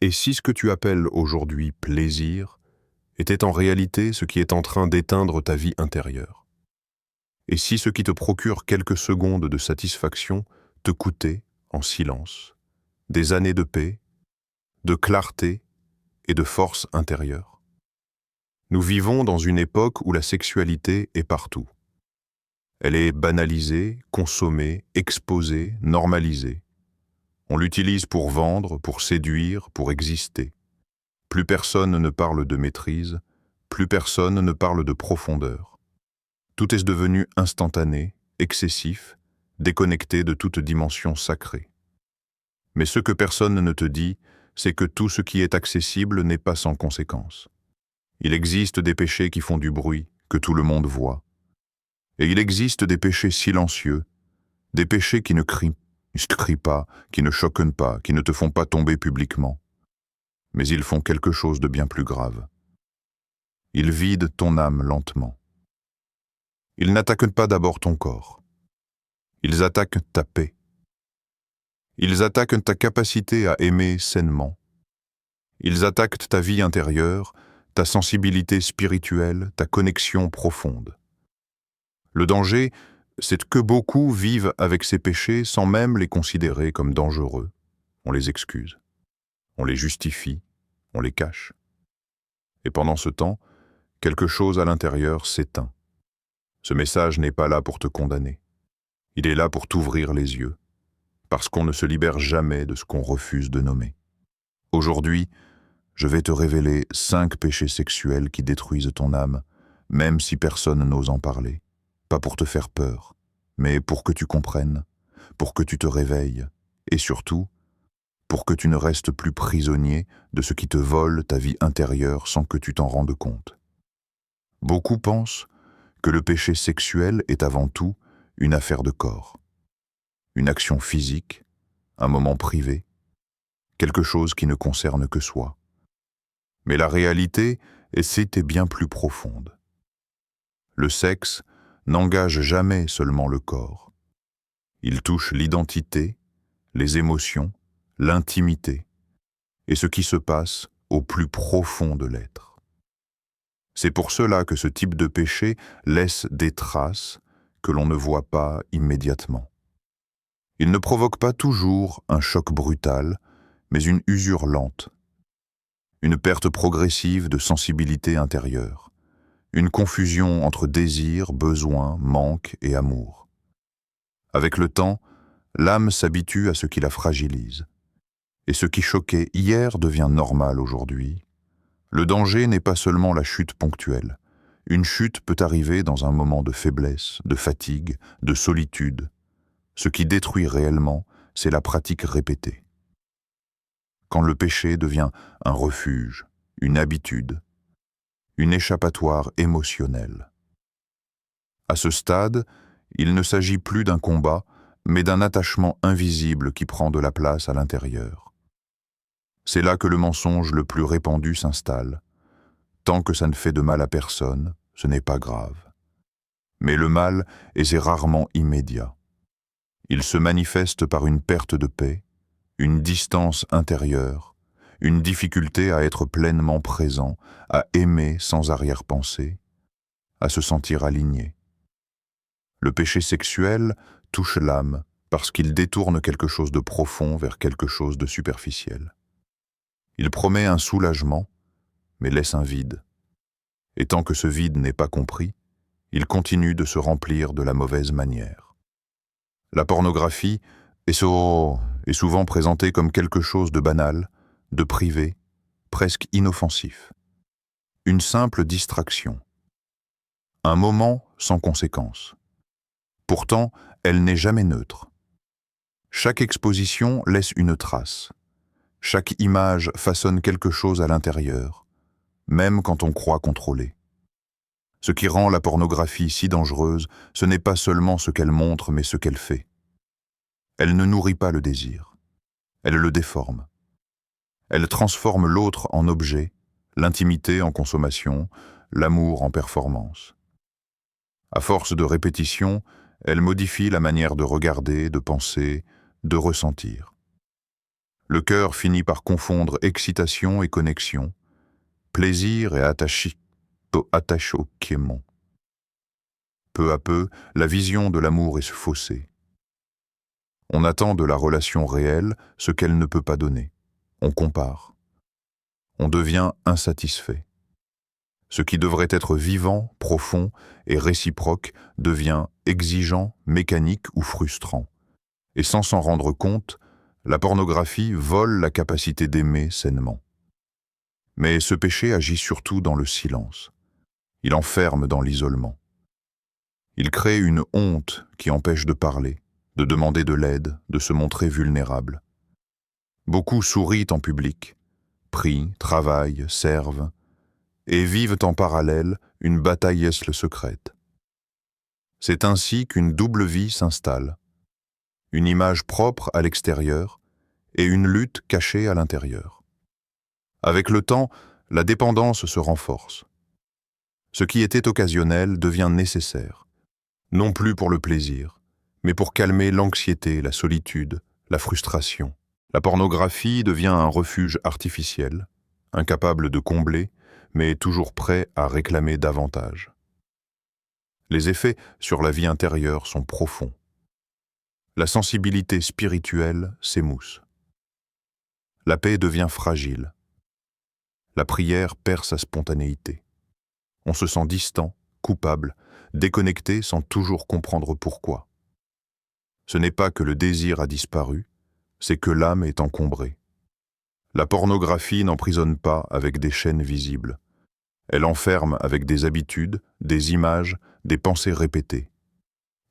Et si ce que tu appelles aujourd'hui plaisir était en réalité ce qui est en train d'éteindre ta vie intérieure? Et si ce qui te procure quelques secondes de satisfaction te coûtait, en silence, des années de paix, de clarté et de force intérieure? Nous vivons dans une époque où la sexualité est partout. Elle est banalisée, consommée, exposée, normalisée. On l'utilise pour vendre, pour séduire, pour exister. Plus personne ne parle de maîtrise, plus personne ne parle de profondeur. Tout est devenu instantané, excessif, déconnecté de toute dimension sacrée. Mais ce que personne ne te dit, c'est que tout ce qui est accessible n'est pas sans conséquence. Il existe des péchés qui font du bruit, que tout le monde voit. Et il existe des péchés silencieux, des péchés qui ne crient pas, qui ne choquent pas, qui ne te font pas tomber publiquement. Mais ils font quelque chose de bien plus grave. Ils vident ton âme lentement. Ils n'attaquent pas d'abord ton corps. Ils attaquent ta paix. Ils attaquent ta capacité à aimer sainement. Ils attaquent ta vie intérieure, ta sensibilité spirituelle, ta connexion profonde. Le danger, c'est que beaucoup vivent avec ces péchés sans même les considérer comme dangereux. On les excuse, on les justifie, on les cache. Et pendant ce temps, quelque chose à l'intérieur s'éteint. Ce message n'est pas là pour te condamner. Il est là pour t'ouvrir les yeux, parce qu'on ne se libère jamais de ce qu'on refuse de nommer. Aujourd'hui, je vais te révéler 5 péchés sexuels qui détruisent ton âme, même si personne n'ose en parler. Pas pour te faire peur, mais pour que tu comprennes, pour que tu te réveilles, et surtout, pour que tu ne restes plus prisonnier de ce qui te vole ta vie intérieure sans que tu t'en rendes compte. Beaucoup pensent que le péché sexuel est avant tout une affaire de corps, une action physique, un moment privé, quelque chose qui ne concerne que soi. Mais la réalité, c'est bien plus profonde. Le sexe n'engage jamais seulement le corps. Il touche l'identité, les émotions, l'intimité, et ce qui se passe au plus profond de l'être. C'est pour cela que ce type de péché laisse des traces que l'on ne voit pas immédiatement. Il ne provoque pas toujours un choc brutal, mais une usure lente, une perte progressive de sensibilité intérieure, une confusion entre désir, besoin, manque et amour. Avec le temps, l'âme s'habitue à ce qui la fragilise. Et ce qui choquait hier devient normal aujourd'hui. Le danger n'est pas seulement la chute ponctuelle. Une chute peut arriver dans un moment de faiblesse, de fatigue, de solitude. Ce qui détruit réellement, c'est la pratique répétée. Quand le péché devient un refuge, une habitude, une échappatoire émotionnelle. À ce stade, il ne s'agit plus d'un combat, mais d'un attachement invisible qui prend de la place à l'intérieur. C'est là que le mensonge le plus répandu s'installe. Tant que ça ne fait de mal à personne, ce n'est pas grave. Mais le mal est rarement immédiat. Il se manifeste par une perte de paix, une distance intérieure, une difficulté à être pleinement présent, à aimer sans arrière-pensée, à se sentir aligné. Le péché sexuel touche l'âme parce qu'il détourne quelque chose de profond vers quelque chose de superficiel. Il promet un soulagement, mais laisse un vide. Et tant que ce vide n'est pas compris, il continue de se remplir de la mauvaise manière. La pornographie est souvent présentée comme quelque chose de banal, de privé, presque inoffensif. Une simple distraction. Un moment sans conséquence. Pourtant, elle n'est jamais neutre. Chaque exposition laisse une trace. Chaque image façonne quelque chose à l'intérieur, même quand on croit contrôler. Ce qui rend la pornographie si dangereuse, ce n'est pas seulement ce qu'elle montre, mais ce qu'elle fait. Elle ne nourrit pas le désir. Elle le déforme. Elle transforme l'autre en objet, l'intimité en consommation, l'amour en performance. À force de répétition, elle modifie la manière de regarder, de penser, de ressentir. Le cœur finit par confondre excitation et connexion, plaisir et attachement. Peu à peu, la vision de l'amour est faussée. On attend de la relation réelle ce qu'elle ne peut pas donner. On compare. On devient insatisfait. Ce qui devrait être vivant, profond et réciproque devient exigeant, mécanique ou frustrant. Et sans s'en rendre compte, la pornographie vole la capacité d'aimer sainement. Mais ce péché agit surtout dans le silence. Il enferme dans l'isolement. Il crée une honte qui empêche de parler, de demander de l'aide, de se montrer vulnérable. Beaucoup sourient en public, prient, travaillent, servent, et vivent en parallèle une bataille secrète. C'est ainsi qu'une double vie s'installe, une image propre à l'extérieur et une lutte cachée à l'intérieur. Avec le temps, la dépendance se renforce. Ce qui était occasionnel devient nécessaire, non plus pour le plaisir, mais pour calmer l'anxiété, la solitude, la frustration. La pornographie devient un refuge artificiel, incapable de combler, mais toujours prêt à réclamer davantage. Les effets sur la vie intérieure sont profonds. La sensibilité spirituelle s'émousse. La paix devient fragile. La prière perd sa spontanéité. On se sent distant, coupable, déconnecté sans toujours comprendre pourquoi. Ce n'est pas que le désir a disparu, c'est que l'âme est encombrée. La pornographie n'emprisonne pas avec des chaînes visibles. Elle enferme avec des habitudes, des images, des pensées répétées.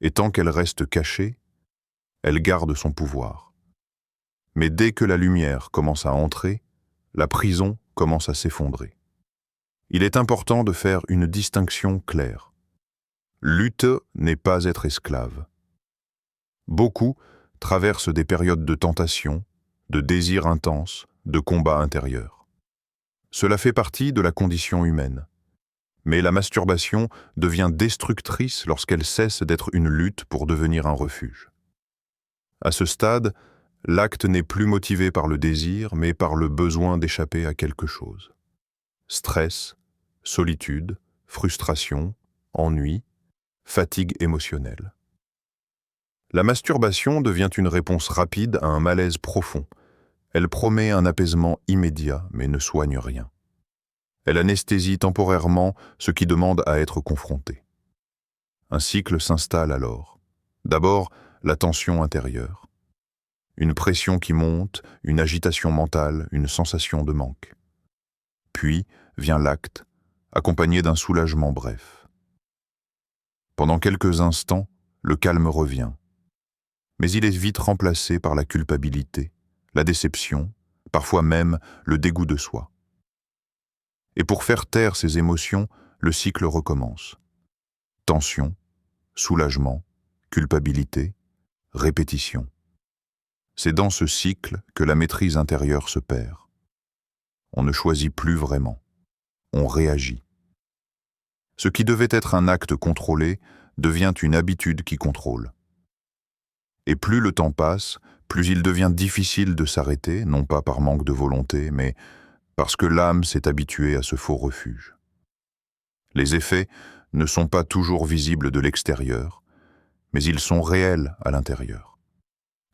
Et tant qu'elle reste cachée, elle garde son pouvoir. Mais dès que la lumière commence à entrer, la prison commence à s'effondrer. Il est important de faire une distinction claire. Lutter n'est pas être esclave. Beaucoup traversent des périodes de tentation, de désir intense, de combat intérieur. Cela fait partie de la condition humaine. Mais la masturbation devient destructrice lorsqu'elle cesse d'être une lutte pour devenir un refuge. À ce stade, l'acte n'est plus motivé par le désir, mais par le besoin d'échapper à quelque chose. Stress, solitude, frustration, ennui, fatigue émotionnelle. La masturbation devient une réponse rapide à un malaise profond. Elle promet un apaisement immédiat, mais ne soigne rien. Elle anesthésie temporairement ce qui demande à être confronté. Un cycle s'installe alors. D'abord, la tension intérieure. Une pression qui monte, une agitation mentale, une sensation de manque. Puis vient l'acte, accompagné d'un soulagement bref. Pendant quelques instants, le calme revient. Mais il est vite remplacé par la culpabilité, la déception, parfois même le dégoût de soi. Et pour faire taire ces émotions, le cycle recommence. Tension, soulagement, culpabilité, répétition. C'est dans ce cycle que la maîtrise intérieure se perd. On ne choisit plus vraiment. On réagit. Ce qui devait être un acte contrôlé devient une habitude qui contrôle. Et plus le temps passe, plus il devient difficile de s'arrêter, non pas par manque de volonté, mais parce que l'âme s'est habituée à ce faux refuge. Les effets ne sont pas toujours visibles de l'extérieur, mais ils sont réels à l'intérieur.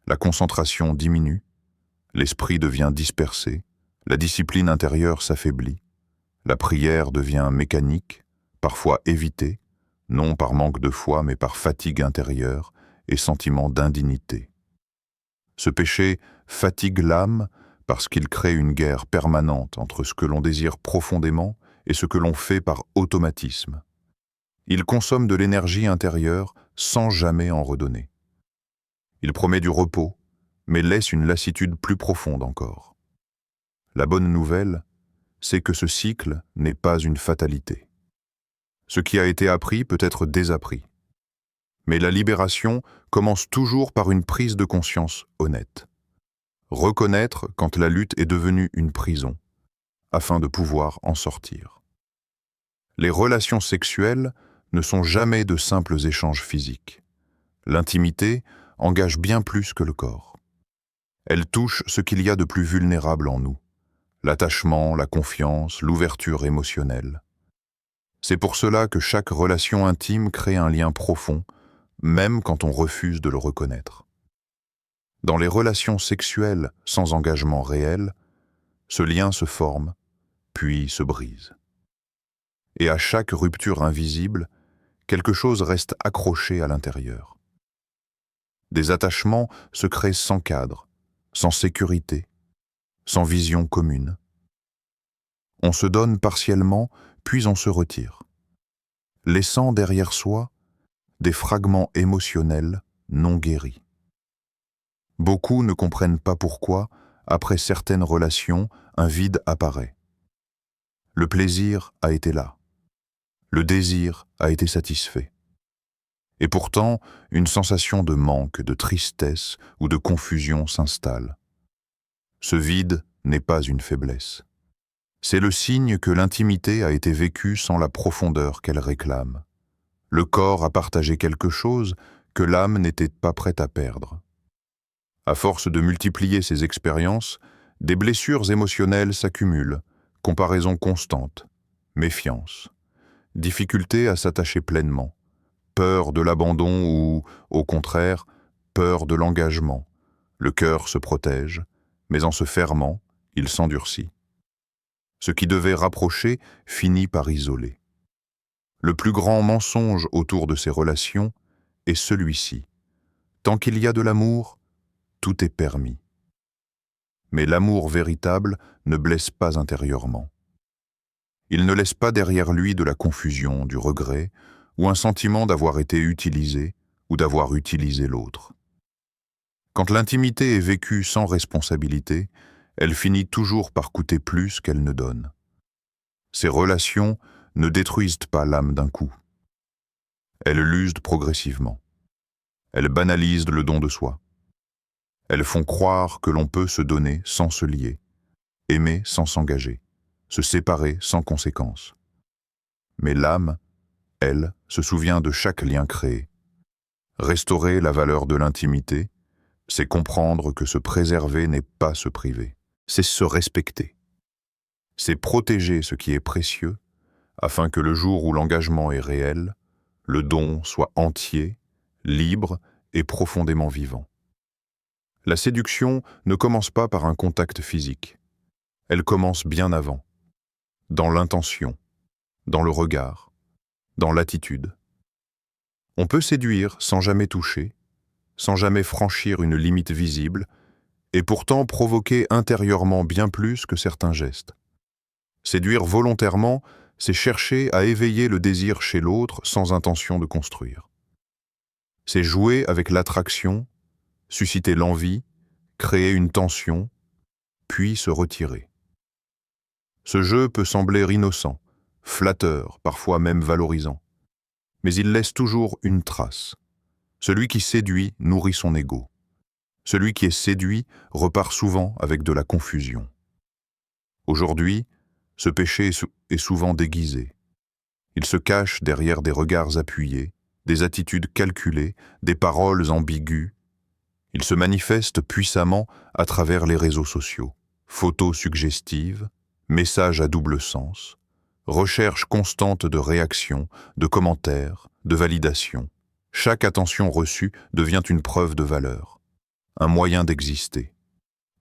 La concentration diminue, l'esprit devient dispersé, la discipline intérieure s'affaiblit, la prière devient mécanique, parfois évitée, non par manque de foi mais par fatigue intérieure et sentiment d'indignité. Ce péché fatigue l'âme parce qu'il crée une guerre permanente entre ce que l'on désire profondément et ce que l'on fait par automatisme. Il consomme de l'énergie intérieure sans jamais en redonner. Il promet du repos, mais laisse une lassitude plus profonde encore. La bonne nouvelle, c'est que ce cycle n'est pas une fatalité. Ce qui a été appris peut être désappris. Mais la libération commence toujours par une prise de conscience honnête. Reconnaître quand la lutte est devenue une prison, afin de pouvoir en sortir. Les relations sexuelles ne sont jamais de simples échanges physiques. L'intimité engage bien plus que le corps. Elle touche ce qu'il y a de plus vulnérable en nous, l'attachement, la confiance, l'ouverture émotionnelle. C'est pour cela que chaque relation intime crée un lien profond, même quand on refuse de le reconnaître. Dans les relations sexuelles sans engagement réel, ce lien se forme, puis se brise. Et à chaque rupture invisible, quelque chose reste accroché à l'intérieur. Des attachements se créent sans cadre, sans sécurité, sans vision commune. On se donne partiellement, puis on se retire, laissant derrière soi des fragments émotionnels non guéris. Beaucoup ne comprennent pas pourquoi, après certaines relations, un vide apparaît. Le plaisir a été là. Le désir a été satisfait. Et pourtant, une sensation de manque, de tristesse ou de confusion s'installe. Ce vide n'est pas une faiblesse. C'est le signe que l'intimité a été vécue sans la profondeur qu'elle réclame. Le corps a partagé quelque chose que l'âme n'était pas prête à perdre. À force de multiplier ces expériences, des blessures émotionnelles s'accumulent, comparaison constante, méfiance, difficulté à s'attacher pleinement, peur de l'abandon ou, au contraire, peur de l'engagement. Le cœur se protège, mais en se fermant, il s'endurcit. Ce qui devait rapprocher finit par isoler. Le plus grand mensonge autour de ces relations est celui-ci. Tant qu'il y a de l'amour, tout est permis. Mais l'amour véritable ne blesse pas intérieurement. Il ne laisse pas derrière lui de la confusion, du regret, ou un sentiment d'avoir été utilisé ou d'avoir utilisé l'autre. Quand l'intimité est vécue sans responsabilité, elle finit toujours par coûter plus qu'elle ne donne. Ces relations ne détruisent pas l'âme d'un coup. Elles l'usent progressivement. Elles banalisent le don de soi. Elles font croire que l'on peut se donner sans se lier, aimer sans s'engager, se séparer sans conséquence. Mais l'âme, elle, se souvient de chaque lien créé. Restaurer la valeur de l'intimité, c'est comprendre que se préserver n'est pas se priver, c'est se respecter. C'est protéger ce qui est précieux, afin que le jour où l'engagement est réel, le don soit entier, libre et profondément vivant. La séduction ne commence pas par un contact physique. Elle commence bien avant, dans l'intention, dans le regard, dans l'attitude. On peut séduire sans jamais toucher, sans jamais franchir une limite visible, et pourtant provoquer intérieurement bien plus que certains gestes. Séduire volontairement, c'est chercher à éveiller le désir chez l'autre sans intention de construire. C'est jouer avec l'attraction, susciter l'envie, créer une tension, puis se retirer. Ce jeu peut sembler innocent, flatteur, parfois même valorisant, mais il laisse toujours une trace. Celui qui séduit nourrit son ego. Celui qui est séduit repart souvent avec de la confusion. Aujourd'hui, ce péché est souvent déguisé. Il se cache derrière des regards appuyés, des attitudes calculées, des paroles ambiguës. Il se manifeste puissamment à travers les réseaux sociaux. Photos suggestives, messages à double sens, recherche constante de réactions, de commentaires, de validation. Chaque attention reçue devient une preuve de valeur, un moyen d'exister.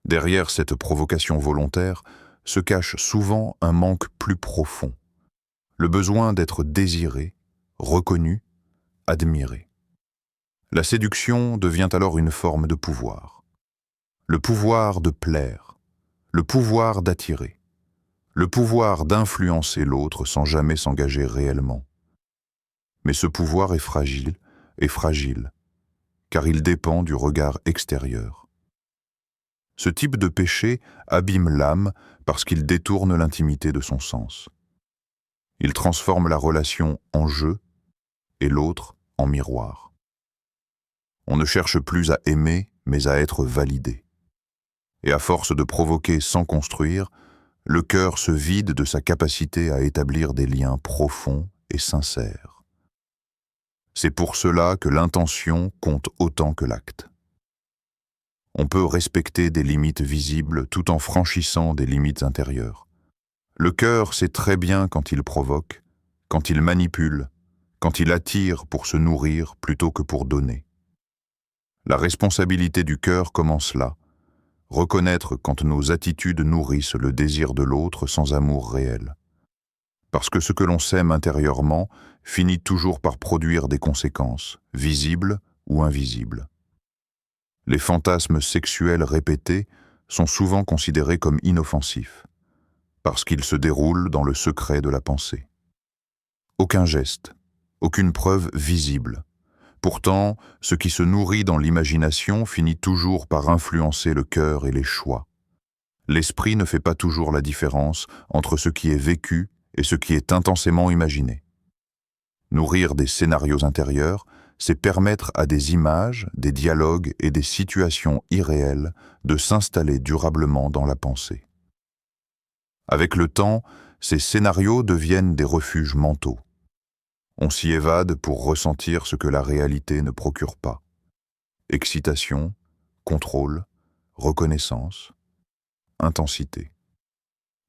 Derrière cette provocation volontaire se cache souvent un manque plus profond, le besoin d'être désiré, reconnu, admiré. La séduction devient alors une forme de pouvoir. Le pouvoir de plaire, le pouvoir d'attirer, le pouvoir d'influencer l'autre sans jamais s'engager réellement. Mais ce pouvoir est fragile, car il dépend du regard extérieur. Ce type de péché abîme l'âme parce qu'il détourne l'intimité de son sens. Il transforme la relation en jeu et l'autre en miroir. On ne cherche plus à aimer, mais à être validé. Et à force de provoquer sans construire, le cœur se vide de sa capacité à établir des liens profonds et sincères. C'est pour cela que l'intention compte autant que l'acte. On peut respecter des limites visibles tout en franchissant des limites intérieures. Le cœur sait très bien quand il provoque, quand il manipule, quand il attire pour se nourrir plutôt que pour donner. La responsabilité du cœur commence là, reconnaître quand nos attitudes nourrissent le désir de l'autre sans amour réel. Parce que ce que l'on sème intérieurement finit toujours par produire des conséquences, visibles ou invisibles. Les fantasmes sexuels répétés sont souvent considérés comme inoffensifs, parce qu'ils se déroulent dans le secret de la pensée. Aucun geste, aucune preuve visible. Pourtant, ce qui se nourrit dans l'imagination finit toujours par influencer le cœur et les choix. L'esprit ne fait pas toujours la différence entre ce qui est vécu et ce qui est intensément imaginé. Nourrir des scénarios intérieurs, c'est permettre à des images, des dialogues et des situations irréelles de s'installer durablement dans la pensée. Avec le temps, ces scénarios deviennent des refuges mentaux. On s'y évade pour ressentir ce que la réalité ne procure pas. Excitation, contrôle, reconnaissance, intensité.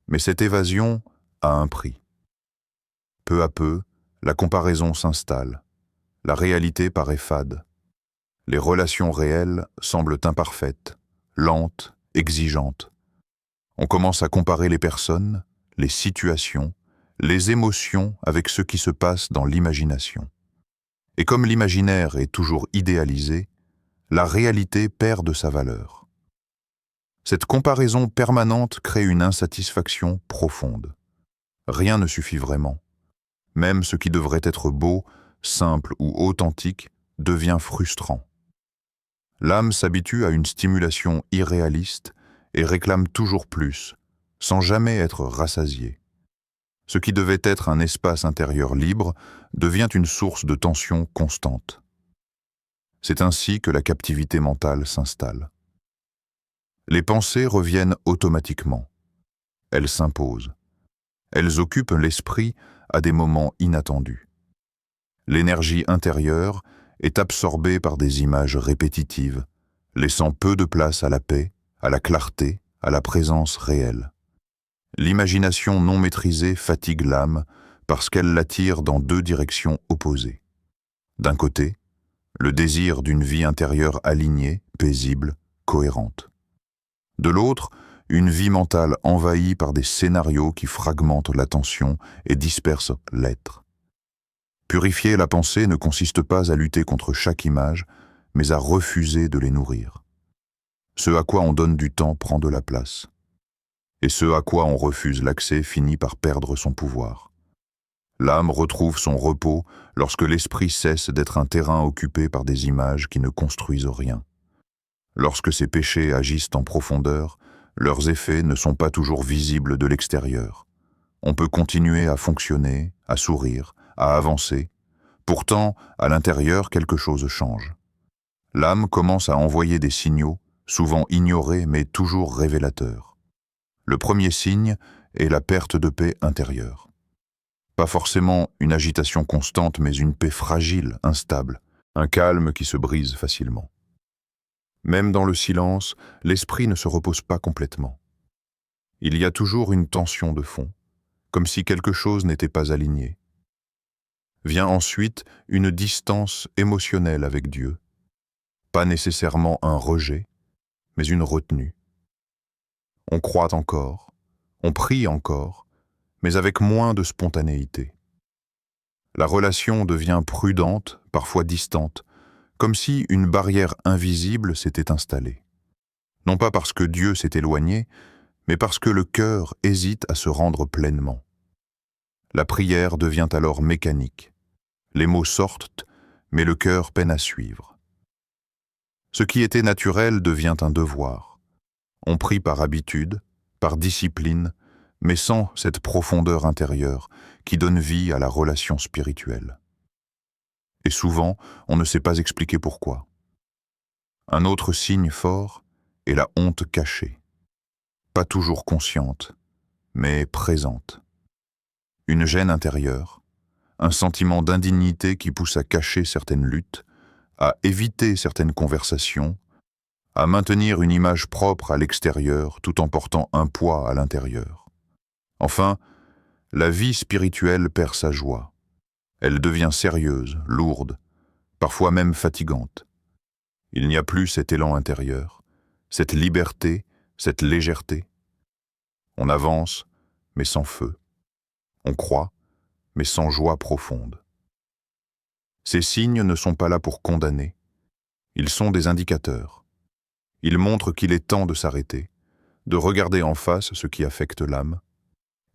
Mais cette évasion a un prix. Peu à peu, la comparaison s'installe. La réalité paraît fade. Les relations réelles semblent imparfaites, lentes, exigeantes. On commence à comparer les personnes, les situations, les émotions avec ce qui se passe dans l'imagination. Et comme l'imaginaire est toujours idéalisé, la réalité perd de sa valeur. Cette comparaison permanente crée une insatisfaction profonde. Rien ne suffit vraiment. Même ce qui devrait être beau, simple ou authentique devient frustrant. L'âme s'habitue à une stimulation irréaliste et réclame toujours plus, sans jamais être rassasiée. Ce qui devait être un espace intérieur libre devient une source de tension constante. C'est ainsi que la captivité mentale s'installe. Les pensées reviennent automatiquement. Elles s'imposent. Elles occupent l'esprit à des moments inattendus. L'énergie intérieure est absorbée par des images répétitives, laissant peu de place à la paix, à la clarté, à la présence réelle. L'imagination non maîtrisée fatigue l'âme parce qu'elle l'attire dans deux directions opposées. D'un côté, le désir d'une vie intérieure alignée, paisible, cohérente. De l'autre, une vie mentale envahie par des scénarios qui fragmentent l'attention et dispersent l'être. Purifier la pensée ne consiste pas à lutter contre chaque image, mais à refuser de les nourrir. Ce à quoi on donne du temps prend de la place. Et ce à quoi on refuse l'accès finit par perdre son pouvoir. L'âme retrouve son repos lorsque l'esprit cesse d'être un terrain occupé par des images qui ne construisent rien. Lorsque ces péchés agissent en profondeur, leurs effets ne sont pas toujours visibles de l'extérieur. On peut continuer à fonctionner, à sourire, à avancer. Pourtant, à l'intérieur, quelque chose change. L'âme commence à envoyer des signaux, souvent ignorés mais toujours révélateurs. Le premier signe est la perte de paix intérieure. Pas forcément une agitation constante, mais une paix fragile, instable, un calme qui se brise facilement. Même dans le silence, l'esprit ne se repose pas complètement. Il y a toujours une tension de fond, comme si quelque chose n'était pas aligné. Vient ensuite une distance émotionnelle avec Dieu, pas nécessairement un rejet, mais une retenue. On croit encore, on prie encore, mais avec moins de spontanéité. La relation devient prudente, parfois distante, comme si une barrière invisible s'était installée. Non pas parce que Dieu s'est éloigné, mais parce que le cœur hésite à se rendre pleinement. La prière devient alors mécanique. Les mots sortent, mais le cœur peine à suivre. Ce qui était naturel devient un devoir. On prie par habitude, par discipline, mais sans cette profondeur intérieure qui donne vie à la relation spirituelle. Et souvent, on ne sait pas expliquer pourquoi. Un autre signe fort est la honte cachée. Pas toujours consciente, mais présente. Une gêne intérieure, un sentiment d'indignité qui pousse à cacher certaines luttes, à éviter certaines conversations, à maintenir une image propre à l'extérieur tout en portant un poids à l'intérieur. Enfin, la vie spirituelle perd sa joie. Elle devient sérieuse, lourde, parfois même fatigante. Il n'y a plus cet élan intérieur, cette liberté, cette légèreté. On avance, mais sans feu. On croit, mais sans joie profonde. Ces signes ne sont pas là pour condamner. Ils sont des indicateurs. Ils montrent qu'il est temps de s'arrêter, de regarder en face ce qui affecte l'âme,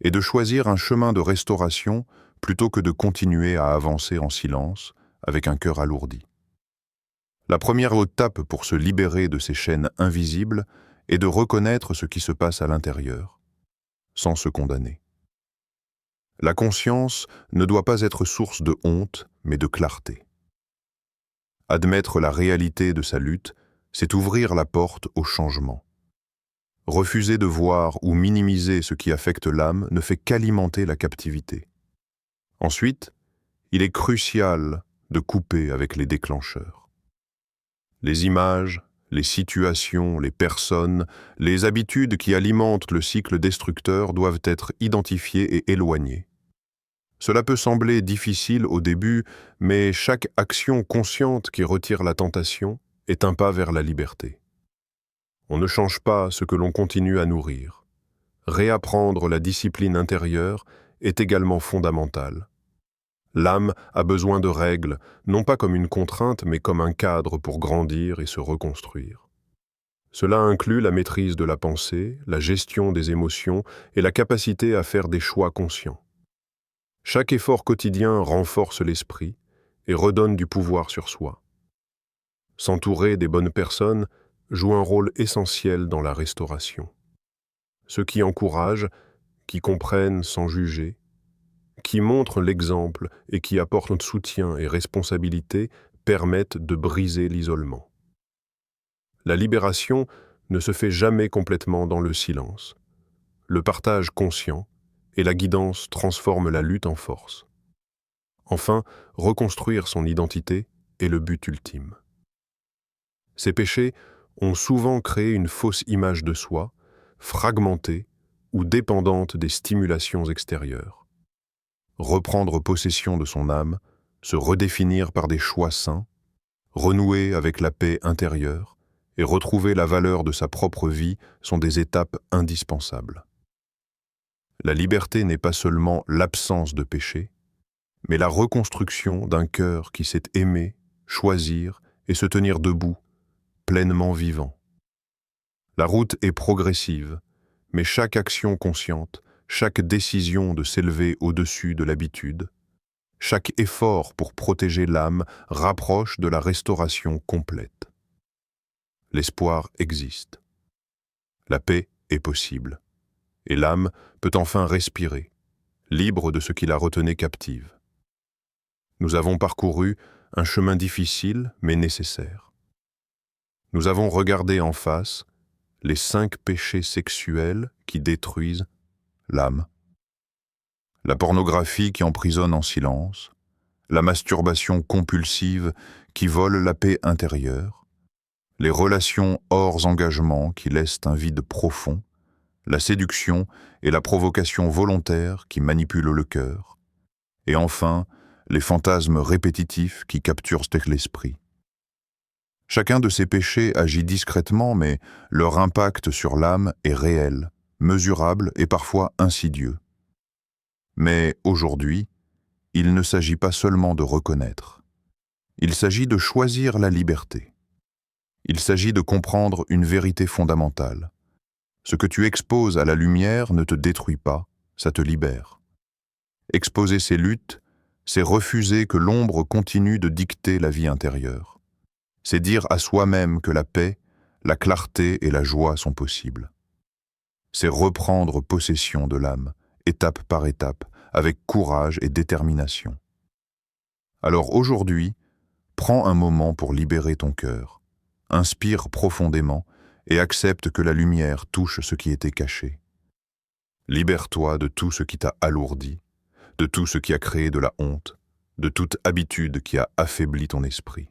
et de choisir un chemin de restauration plutôt que de continuer à avancer en silence avec un cœur alourdi. La première étape pour se libérer de ces chaînes invisibles est de reconnaître ce qui se passe à l'intérieur, sans se condamner. La conscience ne doit pas être source de honte, mais de clarté. Admettre la réalité de sa lutte, c'est ouvrir la porte au changement. Refuser de voir ou minimiser ce qui affecte l'âme ne fait qu'alimenter la captivité. Ensuite, il est crucial de couper avec les déclencheurs. Les images, les situations, les personnes, les habitudes qui alimentent le cycle destructeur doivent être identifiées et éloignées. Cela peut sembler difficile au début, mais chaque action consciente qui retire la tentation est un pas vers la liberté. On ne change pas ce que l'on continue à nourrir. Réapprendre la discipline intérieure est également fondamental. L'âme a besoin de règles, non pas comme une contrainte, mais comme un cadre pour grandir et se reconstruire. Cela inclut la maîtrise de la pensée, la gestion des émotions et la capacité à faire des choix conscients. Chaque effort quotidien renforce l'esprit et redonne du pouvoir sur soi. S'entourer des bonnes personnes joue un rôle essentiel dans la restauration. Ceux qui encouragent, qui comprennent sans juger, qui montrent l'exemple et qui apportent soutien et responsabilité permettent de briser l'isolement. La libération ne se fait jamais complètement dans le silence. Le partage conscient et la guidance transforment la lutte en force. Enfin, reconstruire son identité est le but ultime. Ces péchés ont souvent créé une fausse image de soi, fragmentée ou dépendante des stimulations extérieures. Reprendre possession de son âme, se redéfinir par des choix sains, renouer avec la paix intérieure et retrouver la valeur de sa propre vie sont des étapes indispensables. La liberté n'est pas seulement l'absence de péché, mais la reconstruction d'un cœur qui sait aimer, choisir et se tenir debout, pleinement vivant. La route est progressive, mais chaque action consciente, chaque décision de s'élever au-dessus de l'habitude, chaque effort pour protéger l'âme rapproche de la restauration complète. L'espoir existe. La paix est possible. Et l'âme peut enfin respirer, libre de ce qui la retenait captive. Nous avons parcouru un chemin difficile mais nécessaire. Nous avons regardé en face les 5 péchés sexuels qui détruisent l'âme. La pornographie qui emprisonne en silence, la masturbation compulsive qui vole la paix intérieure, les relations hors engagement qui laissent un vide profond, la séduction et la provocation volontaire qui manipulent le cœur, et enfin, les fantasmes répétitifs qui capturent l'esprit. Chacun de ces péchés agit discrètement, mais leur impact sur l'âme est réel, mesurable et parfois insidieux. Mais aujourd'hui, il ne s'agit pas seulement de reconnaître. Il s'agit de choisir la liberté. Il s'agit de comprendre une vérité fondamentale. Ce que tu exposes à la lumière ne te détruit pas, ça te libère. Exposer ces luttes, c'est refuser que l'ombre continue de dicter la vie intérieure. C'est dire à soi-même que la paix, la clarté et la joie sont possibles. C'est reprendre possession de l'âme, étape par étape, avec courage et détermination. Alors aujourd'hui, prends un moment pour libérer ton cœur, inspire profondément et accepte que la lumière touche ce qui était caché. Libère-toi de tout ce qui t'a alourdi, de tout ce qui a créé de la honte, de toute habitude qui a affaibli ton esprit.